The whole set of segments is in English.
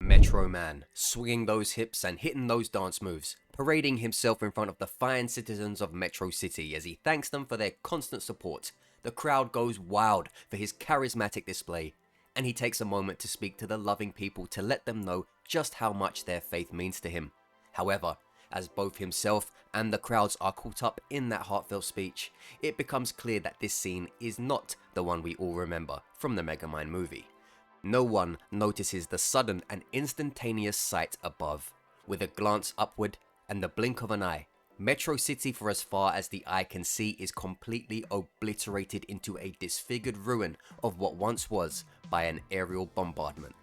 Metro Man, swinging those hips and hitting those dance moves, parading himself in front of the fine citizens of Metro City as he thanks them for their constant support. The crowd goes wild for his charismatic display, and he takes a moment to speak to the loving people to let them know just how much their faith means to him. However, as both himself and the crowds are caught up in that heartfelt speech, it becomes clear that this scene is not the one we all remember from the Megamind movie. No one notices the sudden and instantaneous sight above. With a glance upward and the blink of an eye, Metro City, for as far as the eye can see, is completely obliterated into a disfigured ruin of what once was by an aerial bombardment.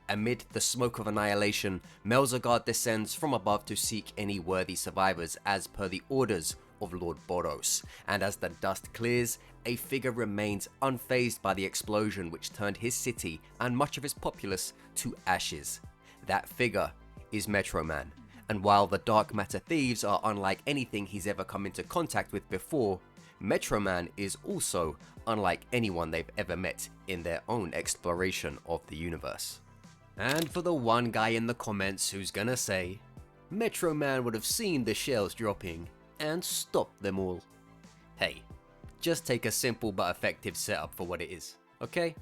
Amid the smoke of annihilation, Melzargard descends from above to seek any worthy survivors as per the orders of Lord Boros, and as the dust clears, a figure remains unfazed by the explosion which turned his city and much of his populace to ashes. That figure is Metro Man, and while the Dark Matter Thieves are unlike anything he's ever come into contact with before, Metro Man is also unlike anyone they've ever met in their own exploration of the universe. And for the one guy in the comments who's gonna say, Metro Man would have seen the shells dropping and stopped them all. Hey, just take a simple but effective setup for what it is, okay?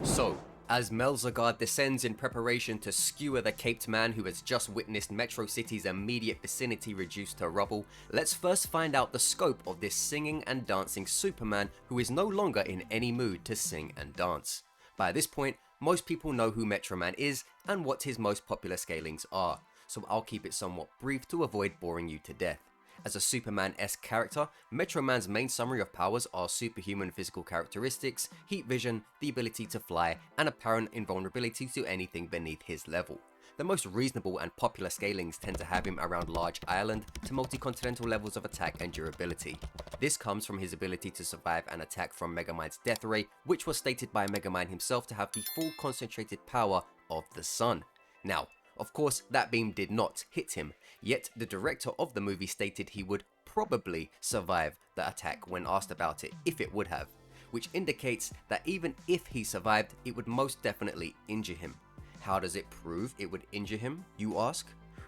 So, as Melzargard descends in preparation to skewer the caped man who has just witnessed Metro City's immediate vicinity reduced to rubble, let's first find out the scope of this singing and dancing Superman who is no longer in any mood to sing and dance. By this point, most people know who Metro Man is and what his most popular scalings are, so I'll keep it somewhat brief to avoid boring you to death. As a Superman-esque character, Metro Man's main summary of powers are superhuman physical characteristics, heat vision, the ability to fly, and apparent invulnerability to anything beneath his level. The most reasonable and popular scalings tend to have him around large island to multi-continental levels of attack and durability. This comes from his ability to survive an attack from Megamind's death ray, which was stated by Megamind himself to have the full concentrated power of the sun. Now, of course, that beam did not hit him, yet the director of the movie stated he would probably survive the attack when asked about it if it would have, which indicates that even if he survived, it would most definitely injure him. How does it prove it would injure him, you ask?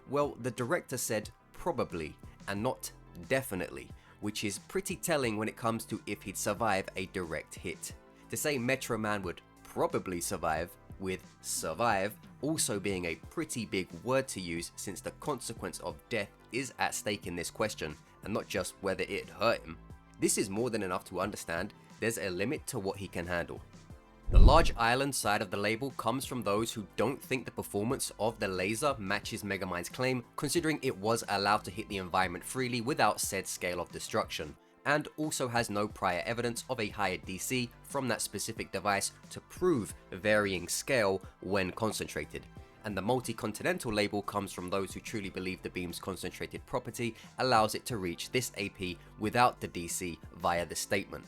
Well, the director said probably and not definitely, which is pretty telling when it comes to if he'd survive a direct hit. To say Metro Man would probably survive, with survive also being a pretty big word to use since the consequence of death is at stake in this question and not just whether it hurt him. This is more than enough to understand there's a limit to what he can handle. The large island side of the label comes from those who don't think the performance of the laser matches Megamind's claim, considering it was allowed to hit the environment freely without said scale of destruction, and also has no prior evidence of a higher DC from that specific device to prove varying scale when concentrated. And the multi-continental label comes from those who truly believe the beam's concentrated property allows it to reach this AP without the DC via the statement.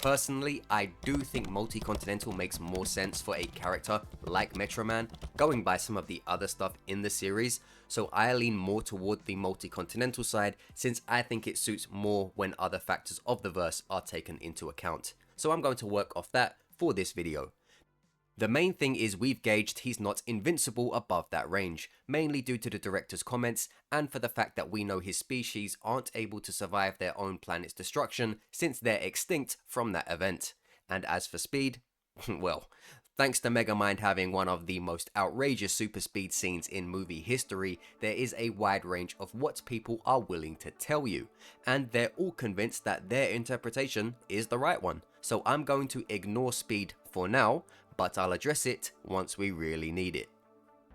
Personally, I do think multi-continental makes more sense for a character like Metro Man, going by some of the other stuff in the series, so I lean more toward the multi-continental side since I think it suits more when other factors of the verse are taken into account. So I'm going to work off that for this video. The main thing is we've gauged he's not invincible above that range, mainly due to the director's comments and for the fact that we know his species aren't able to survive their own planet's destruction since they're extinct from that event. And as for speed, well, thanks to Megamind having one of the most outrageous super speed scenes in movie history, there is a wide range of what people are willing to tell you, and they're all convinced that their interpretation is the right one. So I'm going to ignore speed for now, but I'll address it once we really need it.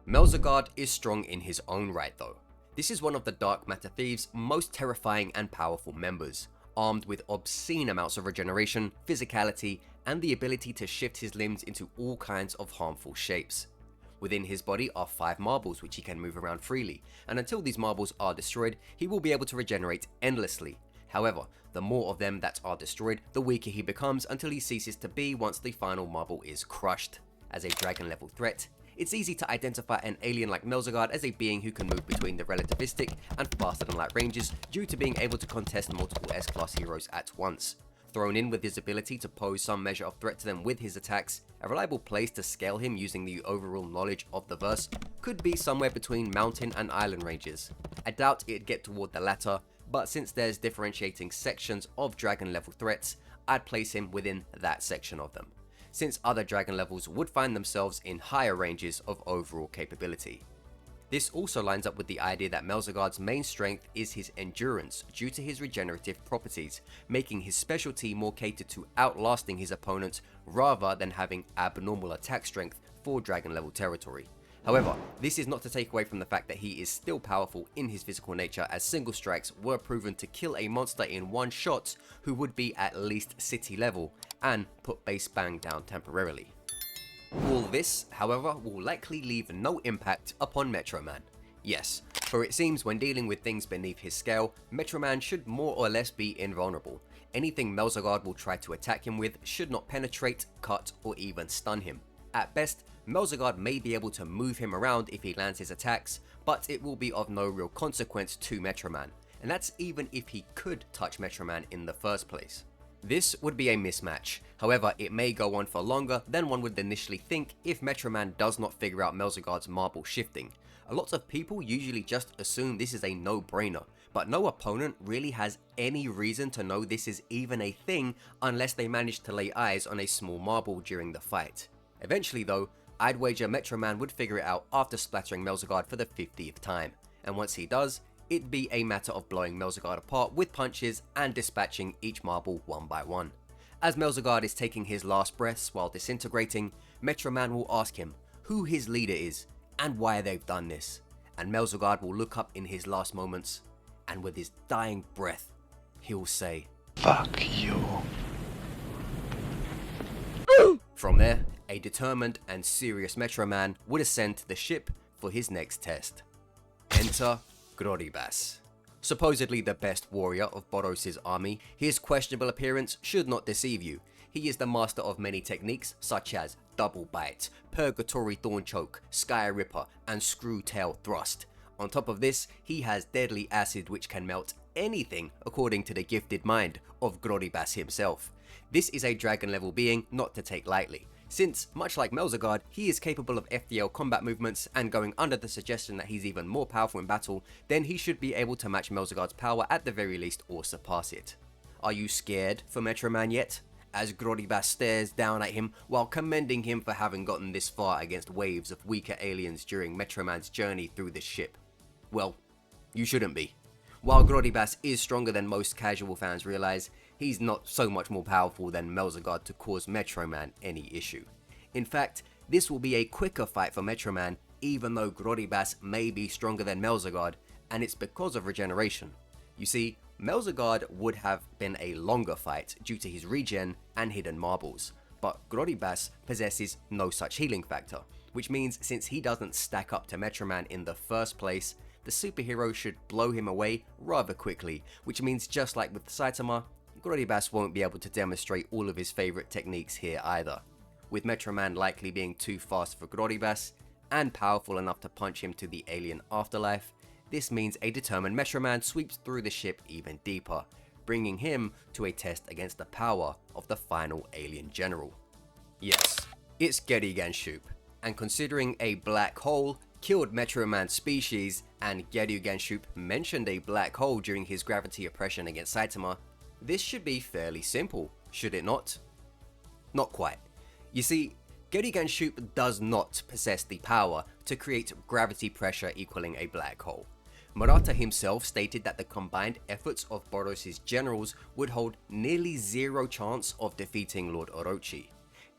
Melzargard is strong in his own right though. This is one of the Dark Matter Thieves' most terrifying and powerful members, armed with obscene amounts of regeneration, physicality, and the ability to shift his limbs into all kinds of harmful shapes. Within his body are 5 marbles which he can move around freely, and until these marbles are destroyed, he will be able to regenerate endlessly. However, the more of them that are destroyed, the weaker he becomes until he ceases to be once the final marble is crushed. As a dragon level threat, it's easy to identify an alien like Melzargard as a being who can move between the relativistic and faster than light ranges due to being able to contest multiple S-class heroes at once. Thrown in with his ability to pose some measure of threat to them with his attacks, a reliable place to scale him using the overall knowledge of the verse could be somewhere between mountain and island ranges. I doubt it'd get toward the latter, but since there's differentiating sections of dragon level threats, I'd place him within that section of them, since other dragon levels would find themselves in higher ranges of overall capability. This also lines up with the idea that Melzargard's main strength is his endurance due to his regenerative properties, making his specialty more catered to outlasting his opponents rather than having abnormal attack strength for dragon level territory. However, this is not to take away from the fact that he is still powerful in his physical nature, as single strikes were proven to kill a monster in one shot who would be at least city level and put base bang down temporarily. All this, however, will likely leave no impact upon Metro Man. Yes, for it seems when dealing with things beneath his scale, Metro Man should more or less be invulnerable. Anything Melzargard will try to attack him with should not penetrate, cut, or even stun him. At best, Melzargard may be able to move him around if he lands his attacks, but it will be of no real consequence to Metro Man, and that's even if he could touch Metro Man in the first place. This would be a mismatch, however it may go on for longer than one would initially think if Metro Man does not figure out Melzargard's marble shifting. A lot of people usually just assume this is a no-brainer, but no opponent really has any reason to know this is even a thing unless they manage to lay eyes on a small marble during the fight. Eventually though, I'd wager Metro Man would figure it out after splattering Melzargard for the 50th time, and once he does, it'd be a matter of blowing Melzargard apart with punches and dispatching each marble one by one. As Melzargard is taking his last breaths while disintegrating, Metro Man will ask him who his leader is and why they've done this, and Melzargard will look up in his last moments, and with his dying breath, he'll say, "Fuck you." From there, a determined and serious Metro Man would ascend to the ship for his next test. Enter Groribas. Supposedly the best warrior of Boros' army, his questionable appearance should not deceive you. He is the master of many techniques such as Double Bite, Purgatory Thorn Choke, Sky Ripper, and Screw Tail Thrust. On top of this, he has deadly acid which can melt anything according to the gifted mind of Groribas himself. This is a dragon level being not to take lightly, since, much like Melzargard, he is capable of FDL combat movements, and going under the suggestion that he's even more powerful in battle, then he should be able to match Melzargard's power at the very least or surpass it. Are you scared for Metro Man yet? As Groribas stares down at him while commending him for having gotten this far against waves of weaker aliens during Metro Man's journey through the ship. Well, you shouldn't be. While Groribas is stronger than most casual fans realize, he's not so much more powerful than Melzargard to cause Metro Man any issue. In fact, this will be a quicker fight for Metro Man, even though Groribas may be stronger than Melzargard, and it's because of regeneration. You see, Melzargard would have been a longer fight due to his regen and hidden marbles, but Groribas possesses no such healing factor, which means since he doesn't stack up to Metro Man in the first place, the superhero should blow him away rather quickly, which means just like with Saitama, Groribas won't be able to demonstrate all of his favourite techniques here either, with Metro Man likely being too fast for Groribas and powerful enough to punch him to the alien afterlife. This means a determined Metro Man sweeps through the ship even deeper, bringing him to a test against the power of the final alien general. Yes, it's Geryuganshoop, and considering a black hole killed Metro Man's species, and Geryuganshoop mentioned a black hole during his gravity oppression against Saitama, this should be fairly simple, should it not? Not quite. You see, Geryuganshoop does not possess the power to create gravity pressure equaling a black hole. Murata himself stated that the combined efforts of Boros' generals would hold nearly zero chance of defeating Lord Orochi.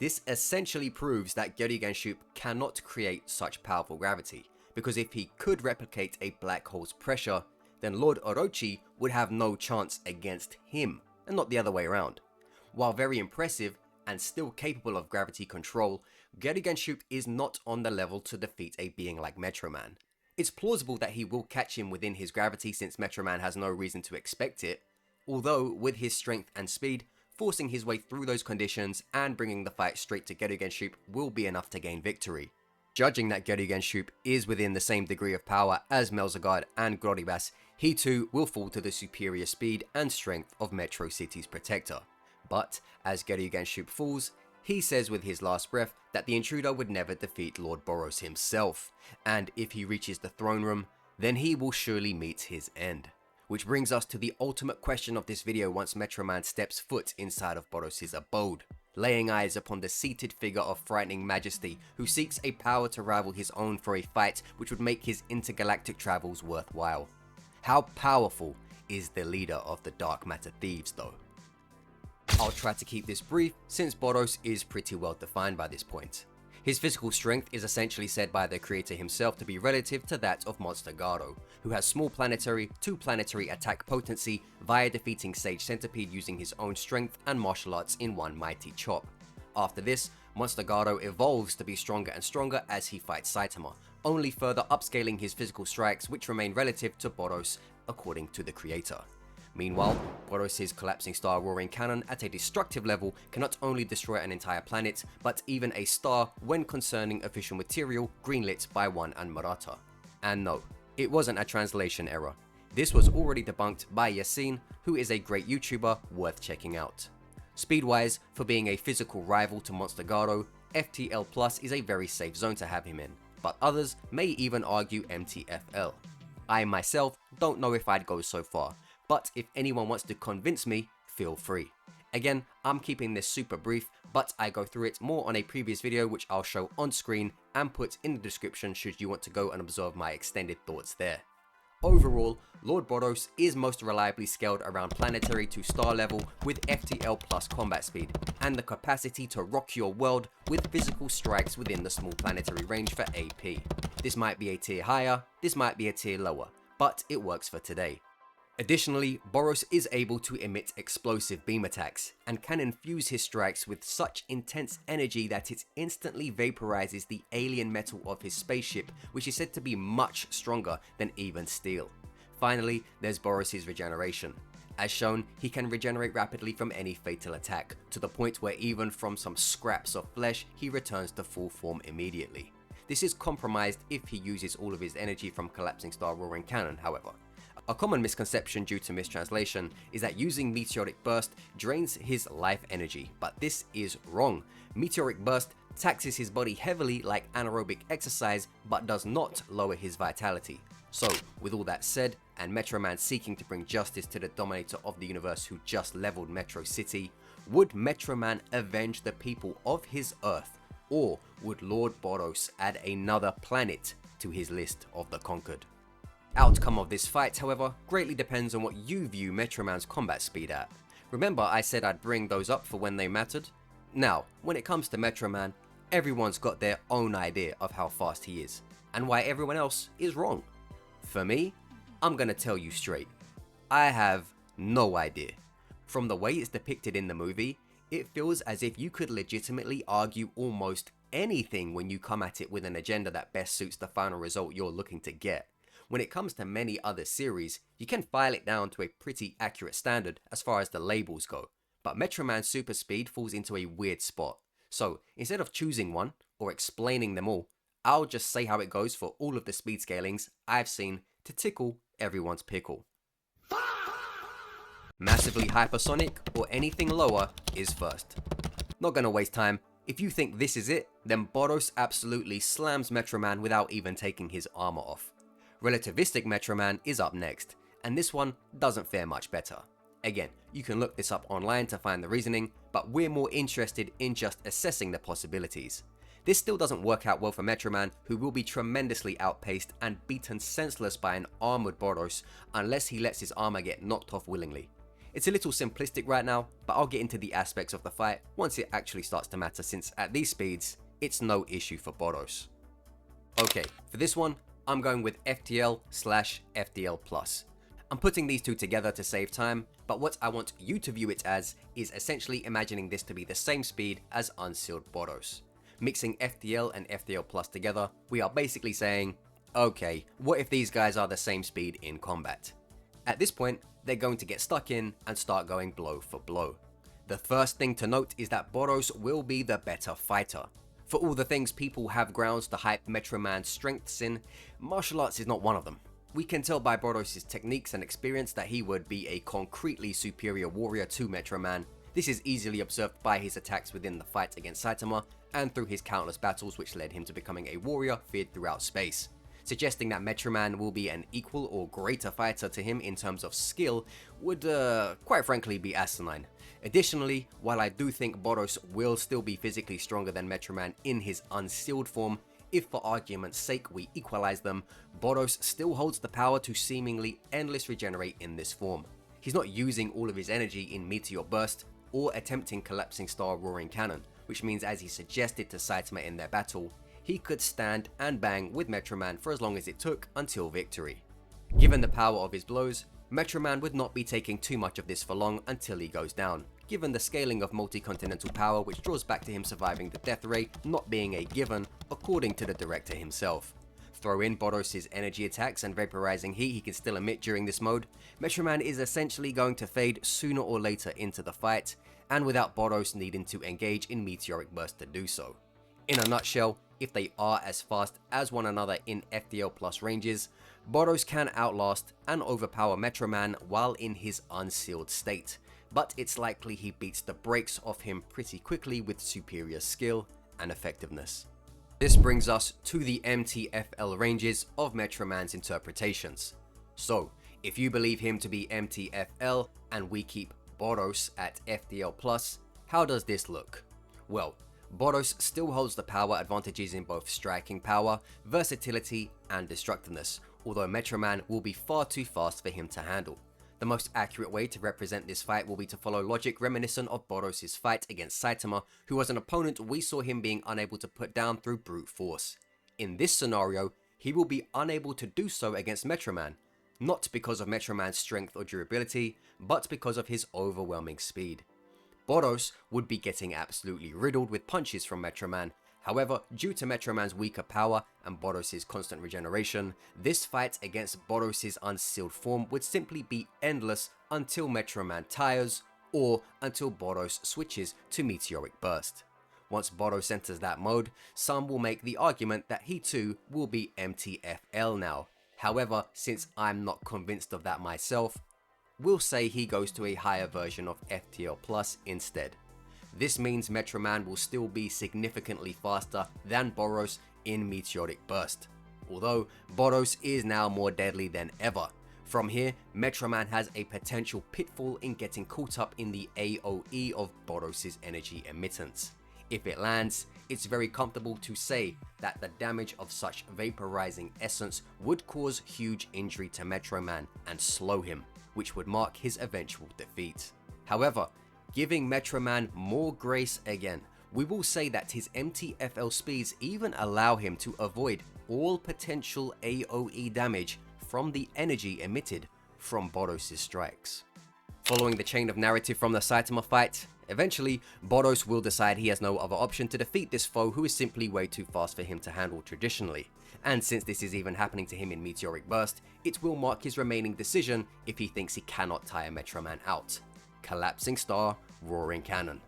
This essentially proves that Geryuganshoop cannot create such powerful gravity, because if he could replicate a black hole's pressure, then Lord Orochi would have no chance against him, and not the other way around. While very impressive and still capable of gravity control, Geryuganshoop is not on the level to defeat a being like Metro Man. It's plausible that he will catch him within his gravity since Metro Man has no reason to expect it, although with his strength and speed, forcing his way through those conditions and bringing the fight straight to Geryuganshoop will be enough to gain victory. Judging that Geryuganshoop is within the same degree of power as Melzargard and Groribas, he too will fall to the superior speed and strength of Metro City's protector. But as Geryuganshoop falls, he says with his last breath that the intruder would never defeat Lord Boros himself, and if he reaches the throne room, then he will surely meet his end. Which brings us to the ultimate question of this video once Metroman steps foot inside of Boros' abode, laying eyes upon the seated figure of frightening majesty who seeks a power to rival his own for a fight which would make his intergalactic travels worthwhile. How powerful is the leader of the Dark Matter Thieves though? I'll try to keep this brief since Boros is pretty well defined by this point. His physical strength is essentially said by the creator himself to be relative to that of Melzargard, who has small planetary to planetary attack potency via defeating Sage Centipede using his own strength and martial arts in one mighty chop. After this, Melzargard evolves to be stronger and stronger as he fights Saitama, only further upscaling his physical strikes which remain relative to Boros according to the creator. Meanwhile, Boros' collapsing star roaring cannon at a destructive level can not only destroy an entire planet, but even a star when concerning official material greenlit by one Anmarata. And no, it wasn't a translation error. This was already debunked by Yasin, who is a great YouTuber worth checking out. Speed-wise, for being a physical rival to Melzargard, FTL Plus is a very safe zone to have him in, but others may even argue MTFL. I myself don't know if I'd go so far, but if anyone wants to convince me, feel free. Again, I'm keeping this super brief, but I go through it more on a previous video which I'll show on screen and put in the description should you want to go and observe my extended thoughts there. Overall, Lord Boros is most reliably scaled around planetary to star level with FTL plus combat speed, and the capacity to rock your world with physical strikes within the small planetary range for AP. This might be a tier higher, this might be a tier lower, but it works for today. Additionally, Boros is able to emit explosive beam attacks, and can infuse his strikes with such intense energy that it instantly vaporizes the alien metal of his spaceship, which is said to be much stronger than even steel. Finally, there's Boros' regeneration. As shown, he can regenerate rapidly from any fatal attack, to the point where even from some scraps of flesh, he returns to full form immediately. This is compromised if he uses all of his energy from Collapsing Star Roaring Cannon, however. A common misconception due to mistranslation is that using Meteoric Burst drains his life energy, but this is wrong. Meteoric Burst taxes his body heavily like anaerobic exercise, but does not lower his vitality. So, with all that said, and Metroman seeking to bring justice to the dominator of the universe who just leveled Metro City, would Metroman avenge the people of his Earth, or would Lord Boros add another planet to his list of the conquered? Outcome of this fight, however, greatly depends on what you view Metroman's combat speed at. Remember I said I'd bring those up for when they mattered? Now, when it comes to Metroman, everyone's got their own idea of how fast he is, and why everyone else is wrong. For me, I'm gonna tell you straight, I have no idea. From the way it's depicted in the movie, it feels as if you could legitimately argue almost anything when you come at it with an agenda that best suits the final result you're looking to get. When it comes to many other series, you can file it down to a pretty accurate standard as far as the labels go, but Metroman's super speed falls into a weird spot. So instead of choosing one or explaining them all, I'll just say how it goes for all of the speed scalings I've seen to tickle everyone's pickle. Massively hypersonic or anything lower is first. Not gonna waste time. If you think this is it, then Boros absolutely slams Metroman without even taking his armor off. Relativistic Metroman is up next, and this one doesn't fare much better. Again, you can look this up online to find the reasoning, but we're more interested in just assessing the possibilities. This still doesn't work out well for Metroman, who will be tremendously outpaced and beaten senseless by an armored Boros unless he lets his armor get knocked off willingly. It's a little simplistic right now, but I'll get into the aspects of the fight once it actually starts to matter, since at these speeds, it's no issue for Boros. Okay, for this one, I'm going with FTL/FTL+. I'm putting these two together to save time, but what I want you to view it as is essentially imagining this to be the same speed as Unsealed Boros. Mixing FTL and FTL+ together, we are basically saying, okay, what if these guys are the same speed in combat? At this point, they're going to get stuck in and start going blow for blow. The first thing to note is that Boros will be the better fighter. For all the things people have grounds to hype Metroman's strengths in, martial arts is not one of them. We can tell by Boros' techniques and experience that he would be a concretely superior warrior to Metroman, This is easily observed by his attacks within the fight against Saitama and through his countless battles which led him to becoming a warrior feared throughout space. Suggesting that Metroman will be an equal or greater fighter to him in terms of skill would quite frankly be asinine. Additionally, while I do think Boros will still be physically stronger than Metroman in his unsealed form, if for argument's sake we equalize them, Boros still holds the power to seemingly endless regenerate in this form. He's not using all of his energy in Meteor Burst or attempting Collapsing Star Roaring Cannon, which means, as he suggested to Saitama in their battle, he could stand and bang with Metroman for as long as it took until victory. Given the power of his blows, Metroman would not be taking too much of this for long until he goes down, given the scaling of multi-continental power which draws back to him surviving the death ray not being a given according to the director himself. Throw in Boros' energy attacks and vaporizing heat he can still emit during this mode, Metroman is essentially going to fade sooner or later into the fight, and without Boros needing to engage in Meteoric Burst to do so. In a nutshell, if they are as fast as one another in FTL plus ranges, Boros can outlast and overpower Metroman while in his unsealed state, but it's likely he beats the brakes off him pretty quickly with superior skill and effectiveness. This brings us to the MTFL ranges of Metroman's interpretations. So, if you believe him to be MTFL and we keep Boros at FTL+, how does this look? Well, Boros still holds the power advantages in both striking power, versatility, and destructiveness, although Metroman will be far too fast for him to handle. The most accurate way to represent this fight will be to follow logic reminiscent of Boros' fight against Saitama, who was an opponent we saw him being unable to put down through brute force. In this scenario, he will be unable to do so against Metroman, not because of Metroman's strength or durability, but because of his overwhelming speed. Boros would be getting absolutely riddled with punches from Metroman. However, due to Metroman's weaker power and Boros' constant regeneration, this fight against Boros' unsealed form would simply be endless until Metroman tires, or until Boros switches to Meteoric Burst. Once Boros enters that mode, some will make the argument that he too will be MTFL now. However, since I'm not convinced of that myself, we'll say he goes to a higher version of FTL Plus instead. This means Metroman will still be significantly faster than Boros in Meteoric Burst, although Boros is now more deadly than ever. From here, Metroman has a potential pitfall in getting caught up in the AoE of Boros' energy emittance. If it lands, it's very comfortable to say that the damage of such vaporizing essence would cause huge injury to Metroman and slow him, which would mark his eventual defeat. However, giving Metroman more grace again, we will say that his MTFL speeds even allow him to avoid all potential AoE damage from the energy emitted from Boros' strikes. Following the chain of narrative from the Saitama fight, eventually Boros will decide he has no other option to defeat this foe who is simply way too fast for him to handle traditionally. And since this is even happening to him in Meteoric Burst, it will mark his remaining decision if he thinks he cannot tire Metroman out. Collapsing Star Roaring Cannon.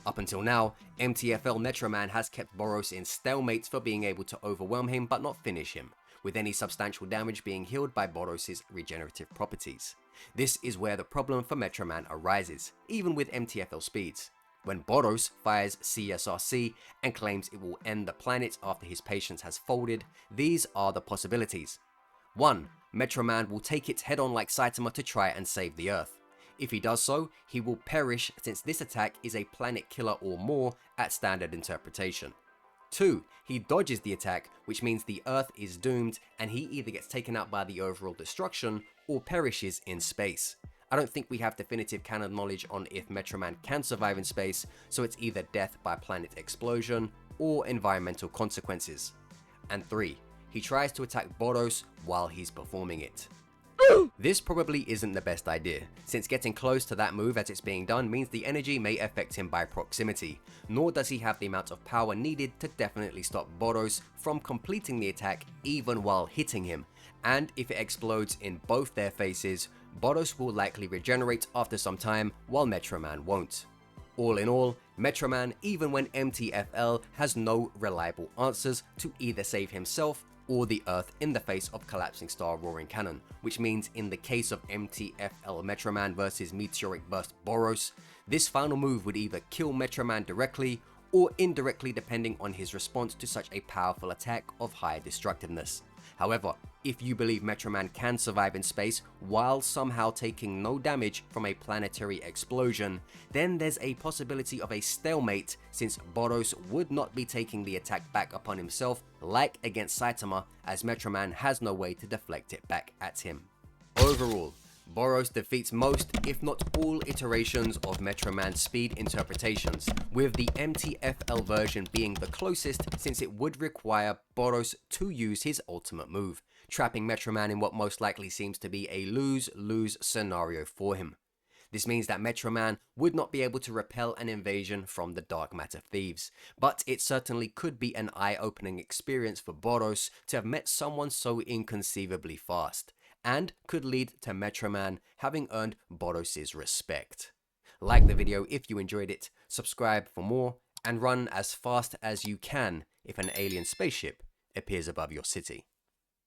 Up until now, MTFL Metroman has kept Boros in stalemates for being able to overwhelm him but not finish him, with any substantial damage being healed by Boros' regenerative properties. This is where the problem for Metroman arises, even with MTFL speeds. When Boros fires CSRC and claims it will end the planet after his patience has folded, these are the possibilities. 1. Metroman will take it head on like Saitama to try and save the Earth. If he does so, he will perish since this attack is a planet killer or more at standard interpretation. 2. He dodges the attack, which means the Earth is doomed and he either gets taken out by the overall destruction or perishes in space. I don't think we have definitive canon knowledge on if Metroman can survive in space, so it's either death by planet explosion or environmental consequences. And 3. He tries to attack Boros while he's performing it. This probably isn't the best idea, since getting close to that move as it's being done means the energy may affect him by proximity, nor does he have the amount of power needed to definitely stop Boros from completing the attack even while hitting him, and if it explodes in both their faces, Boros will likely regenerate after some time while Metroman won't. All in all, Metroman, even when MTFL, has no reliable answers to either save himself or the Earth in the face of Collapsing Star Roaring Cannon, which means in the case of MTFL Metroman versus Meteoric Burst Boros, This final move would either kill Metro Man directly or indirectly depending on his response to such a powerful attack of high destructiveness. However, if you believe Metro Man can survive in space while somehow taking no damage from a planetary explosion, then there's a possibility of a stalemate since Boros would not be taking the attack back upon himself like against Saitama, as Metro Man has no way to deflect it back at him. Overall, Boros defeats most, if not all, iterations of Metro Man's speed interpretations, with the MTFL version being the closest since it would require Boros to use his ultimate move, trapping Metro Man in what most likely seems to be a lose-lose scenario for him. This means that Metro Man would not be able to repel an invasion from the Dark Matter Thieves, but it certainly could be an eye-opening experience for Boros to have met someone so inconceivably fast, and could lead to Metro Man having earned Boros' respect. Like the video if you enjoyed it, subscribe for more, and run as fast as you can if an alien spaceship appears above your city.